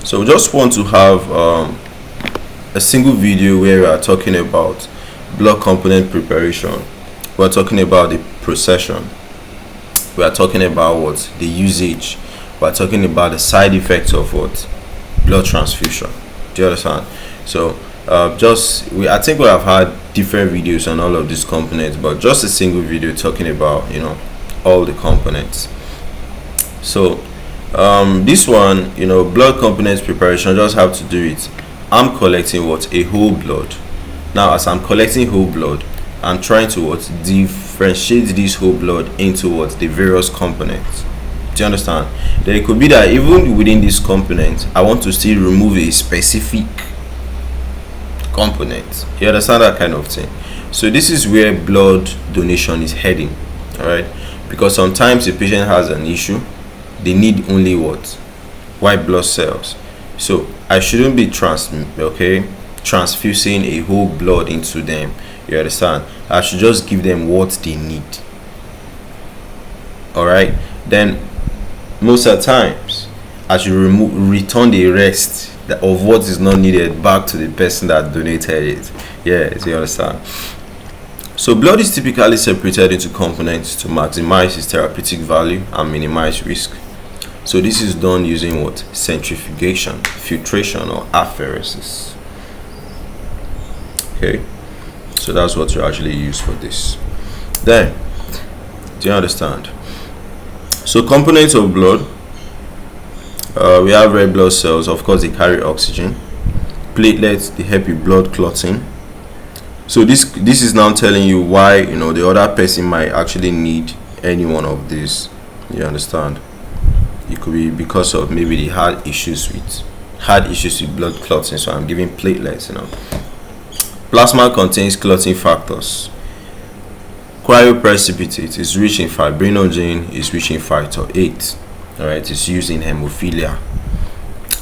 So we just want to have a single video where we are talking about blood component preparation. We are talking about the procession. We are talking about what the usage. We are talking about the side effects of what blood transfusion. Do you understand? So I think we have had different videos on all of these components, but just a single video talking about all the components. So this one, blood components preparation, just have to do it. I'm collecting a whole blood. Now as I'm collecting whole blood, I'm trying to differentiate this whole blood into the various components. Do you understand? Then it could be that even within this component, I want to still remove a specific component. You understand that kind of thing? So this is where blood donation is heading. All right, because sometimes the patient has an issue, they need only white blood cells. So I shouldn't be transfusing a whole blood into them. You understand? I should just give them what they need. All right, then most of the times I should return the rest of what is not needed back to the person that donated it. Yeah, so you understand? So blood is typically separated into components to maximize its therapeutic value and minimize risk. So this is done using centrifugation, filtration, or apheresis. Okay, so that's what you actually use for this. Then, do you understand? So components of blood, we have red blood cells. Of course, they carry oxygen. Platelets, they help with blood clotting. So this is now telling you why the other person might actually need any one of these. You understand? It could be because of maybe they had issues with blood clotting, so I'm giving platelets. Plasma contains clotting factors. Cryoprecipitate is rich in fibrinogen, is rich in Factor VIII. All right, it's used in hemophilia.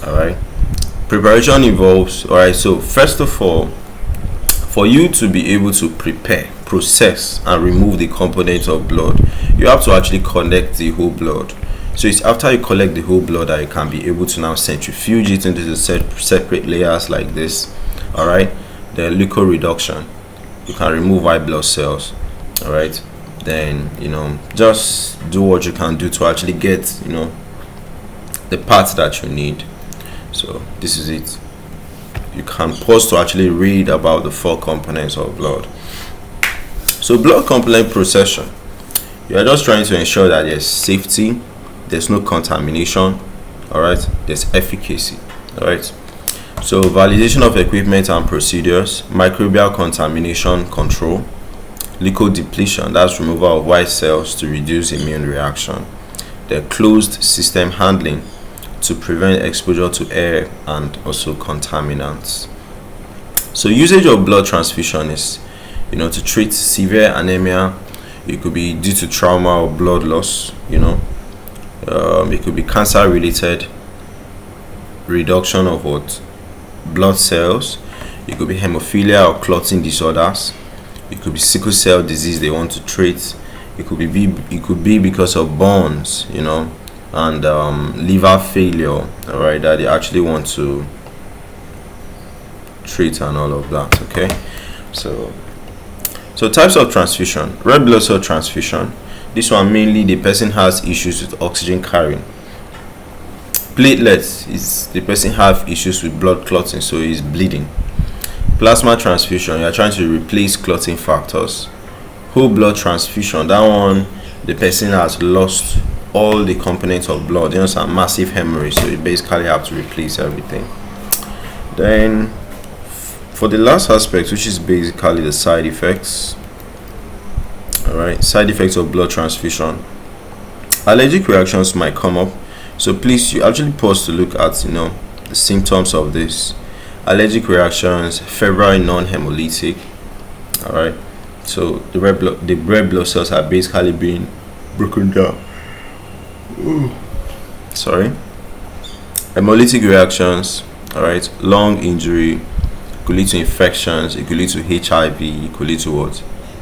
All right, preparation involves. All right, so first of all, for you to be able to prepare, process, and remove the components of blood, you have to actually collect the whole blood. So it's after you collect the whole blood that you can be able to now centrifuge it into the separate layers like this. All right, the leukoreduction, you can remove white blood cells. All right, then just do what you can do to actually get the parts that you need. So this is it. You can pause to actually read about the 4 components of blood. So blood component procession, you are just trying to ensure that there's safety, there's no contamination, all right, there's efficacy. All right, so validation of equipment and procedures, microbial contamination control, leukodepletion, that's removal of white cells to reduce immune reaction, the closed system handling to prevent exposure to air and also contaminants. So usage of blood transfusion is to treat severe anemia. It could be due to trauma or blood loss. It could be cancer related reduction of blood cells. It could be hemophilia or clotting disorders. It could be sickle cell disease they want to treat. It could be because of burns, and liver failure, all right, that they actually want to treat and all of that. Okay, so types of transfusion: red blood cell transfusion. This one mainly the person has issues with oxygen carrying. Platelets is the person have issues with blood clotting, so he's bleeding. Plasma transfusion, you are trying to replace clotting factors. Whole blood transfusion, that one the person has lost all the components of blood. Some massive hemorrhage, so you basically have to replace everything. Then for the last aspect, which is basically the side effects. All right, side effects of blood transfusion. Allergic reactions might come up, so please you actually pause to look at the symptoms of this. Allergic reactions, febrile non-hemolytic. All right, so the red blood cells are basically being broken down. Sorry. Hemolytic reactions, all right, lung injury, could lead to infections, it could lead to HIV, it could lead to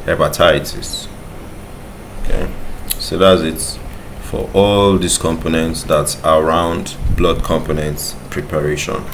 hepatitis. Okay, so that's it for all these components that are around blood components preparation.